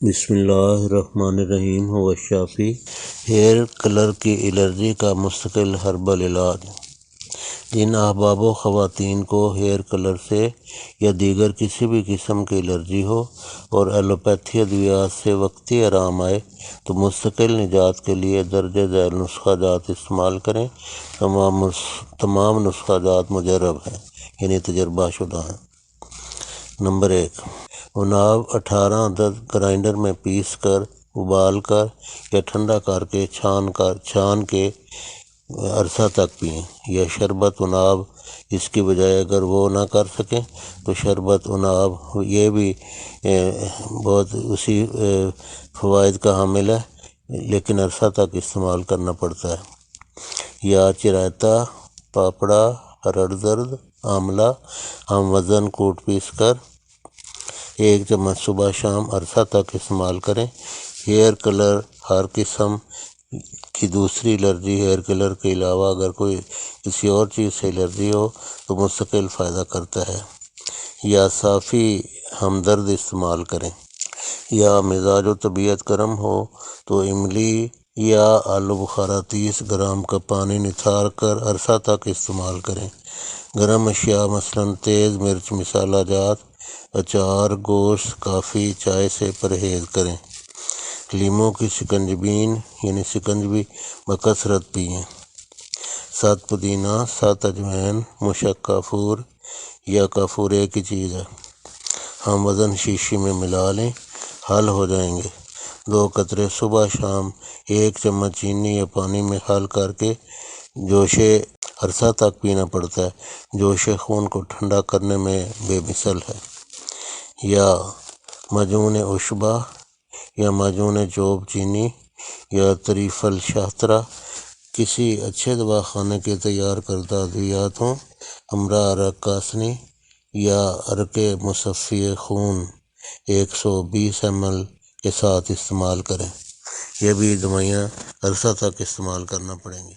بسم اللہ الرحمن الرحیم ہوا شافی ہیئر کلر کی الرجی کا مستقل ہربل علاج۔ جن احباب و خواتین کو ہیئر کلر سے یا دیگر کسی بھی قسم کی الرجی ہو اور ایلوپیتھی ادویات سے وقتی آرام آئے تو مستقل نجات کے لیے درج ذیل نسخہ جات استعمال کریں۔ تمام نسخہ جات مجرب ہیں، یعنی تجربہ شدہ ہیں۔ نمبر 1، اناو 18 عدد گرائنڈر میں پیس کر، ابال کر یا ٹھنڈا کر کے چھان کے عرصہ تک پئیں، یا شربت اناو۔ اس کی بجائے اگر وہ نہ کر سکیں تو شربت اناو، یہ بھی بہت اسی فوائد کا حامل ہے، لیکن عرصہ تک استعمال کرنا پڑتا ہے۔ یا چرائتا، پاپڑا، ہرڑ درد، آملہ ہم وزن کوٹ پیس کر 1 چمچ صبح شام عرصہ تک استعمال کریں۔ ہیئر کلر ہر قسم کی دوسری الرجی ہیئر کلر کے علاوہ اگر کوئی کسی اور چیز سے الرجی ہو تو مستقل فائدہ کرتا ہے۔ یا صافی ہمدرد استعمال کریں۔ یا مزاج و طبیعت گرم ہو تو املی یا آلو بخارا 30 گرام کا پانی نتھار کر عرصہ تک استعمال کریں۔ گرم اشیاء مثلاً تیز مرچ مسالہ جات، اچار، گوشت، کافی، چائے سے پرہیز کریں۔ لیموں کی سکنجبین یعنی سکنجبی بکثرت پئیں۔ 7 پودینہ، 7 اجوائن، مشک کافور یا کافور ایک ہی چیز ہے، ہم وزن شیشی میں ملا لیں، حل ہو جائیں گے۔ 2 قطرے صبح شام 1 چمچ چینی یا پانی میں حل کر کے جوشے عرصہ تک پینا پڑتا ہے، جوش خون کو ٹھنڈا کرنے میں بے مثل ہے۔ یا معجون عشبہ یا معجون چوب چینی یا طریفل شاہترہ کسی اچھے دواخانے کے تیار کردہ ادویات ہوں، ہمراہ عرق کاسنی یا عرق مصفی خون 120 ml کے ساتھ استعمال کریں۔ یہ بھی دوائیاں عرصہ تک استعمال کرنا پڑیں گی۔